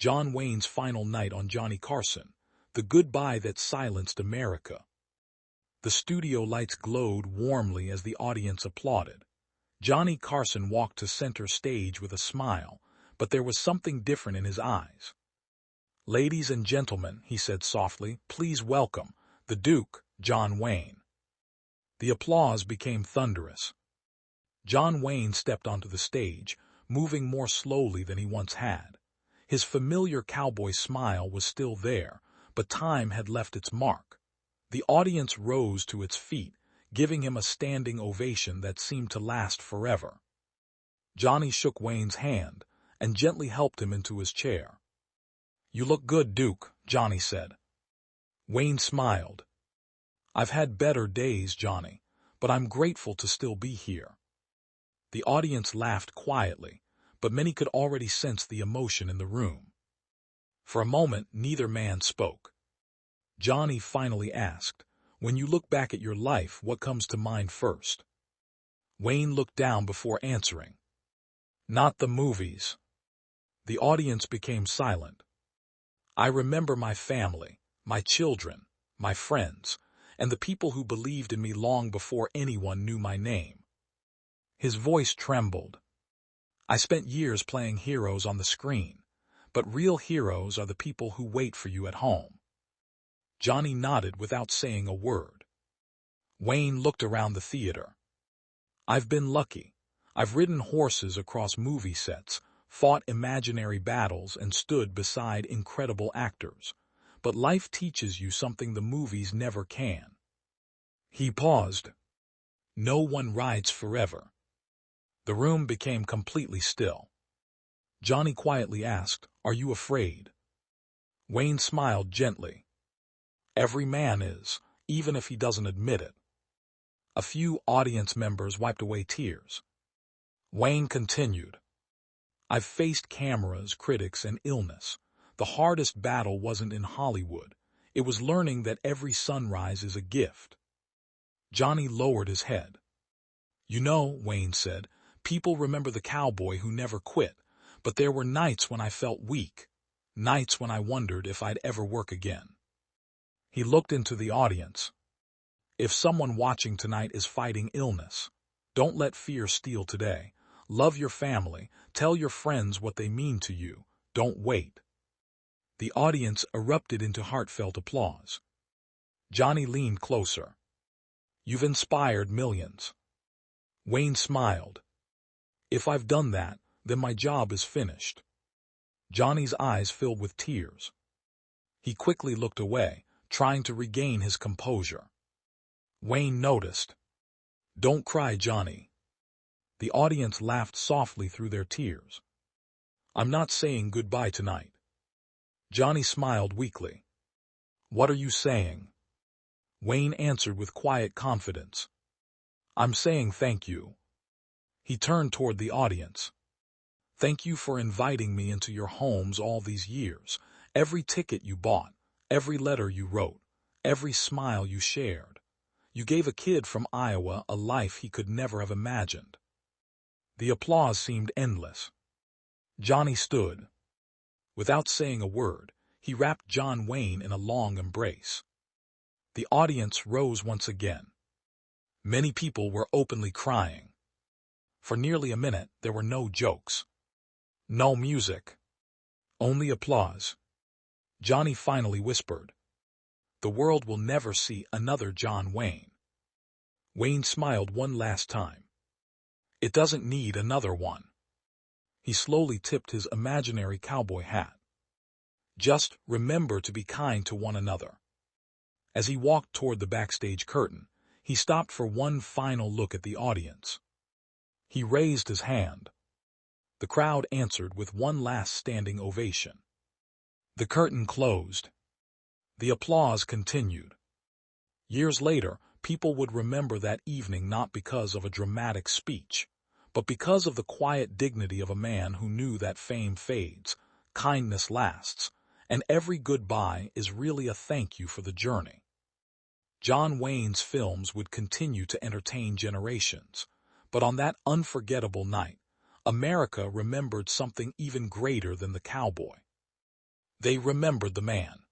John Wayne's final night on Johnny Carson, the goodbye that silenced America. The studio lights glowed warmly as the audience applauded. Johnny Carson walked to center stage with a smile, but there was something different in his eyes. "Ladies and gentlemen," he said softly, "please welcome the Duke, John Wayne." The applause became thunderous. John Wayne stepped onto the stage, moving more slowly than he once had. His familiar cowboy smile was still there, but time had left its mark. The audience rose to its feet, giving him a standing ovation that seemed to last forever. Johnny shook Wayne's hand and gently helped him into his chair. "You look good, Duke," Johnny said. Wayne smiled. "I've had better days, Johnny, but I'm grateful to still be here." The audience laughed quietly, but many could already sense the emotion in the room. For a moment, neither man spoke. Johnny finally asked, "When you look back at your life, what comes to mind first?" Wayne looked down before answering. "Not the movies." The audience became silent. "I remember my family, my children, my friends, and the people who believed in me long before anyone knew my name." His voice trembled. "I spent years playing heroes on the screen, but real heroes are the people who wait for you at home." Johnny nodded without saying a word. Wayne looked around the theater. "I've been lucky. I've ridden horses across movie sets, fought imaginary battles, and stood beside incredible actors. But life teaches you something the movies never can." He paused. "No one rides forever." The room became completely still. Johnny quietly asked, "Are you afraid?" Wayne smiled gently. "Every man is, even if he doesn't admit it." A few audience members wiped away tears. Wayne continued, "I've faced cameras, critics, and illness. The hardest battle wasn't in Hollywood. It was learning that every sunrise is a gift." Johnny lowered his head. "You know," Wayne said, "people remember the cowboy who never quit, but there were nights when I felt weak, nights when I wondered if I'd ever work again." He looked into the audience. "If someone watching tonight is fighting illness, don't let fear steal today. Love your family, tell your friends what they mean to you, don't wait." The audience erupted into heartfelt applause. Johnny leaned closer. "You've inspired millions." Wayne smiled. "If I've done that, then my job is finished." Johnny's eyes filled with tears. He quickly looked away, trying to regain his composure. Wayne noticed. "Don't cry, Johnny." The audience laughed softly through their tears. "I'm not saying goodbye tonight." Johnny smiled weakly. "What are you saying?" Wayne answered with quiet confidence. "I'm saying thank you." He turned toward the audience. "Thank you for inviting me into your homes all these years. Every ticket you bought, every letter you wrote, every smile you shared. You gave a kid from Iowa a life he could never have imagined." The applause seemed endless. Johnny stood. Without saying a word, he wrapped John Wayne in a long embrace. The audience rose once again. Many people were openly crying. For nearly a minute, there were no jokes. No music. Only applause. Johnny finally whispered, "The world will never see another John Wayne." Wayne smiled one last time. "It doesn't need another one." He slowly tipped his imaginary cowboy hat. "Just remember to be kind to one another." As he walked toward the backstage curtain, he stopped for one final look at the audience. He raised his hand. The crowd answered with one last standing ovation. The curtain closed. The applause continued. Years later, people would remember that evening not because of a dramatic speech, but because of the quiet dignity of a man who knew that fame fades, kindness lasts, and every goodbye is really a thank you for the journey. John Wayne's films would continue to entertain generations, but on that unforgettable night, America remembered something even greater than the cowboy. They remembered the man.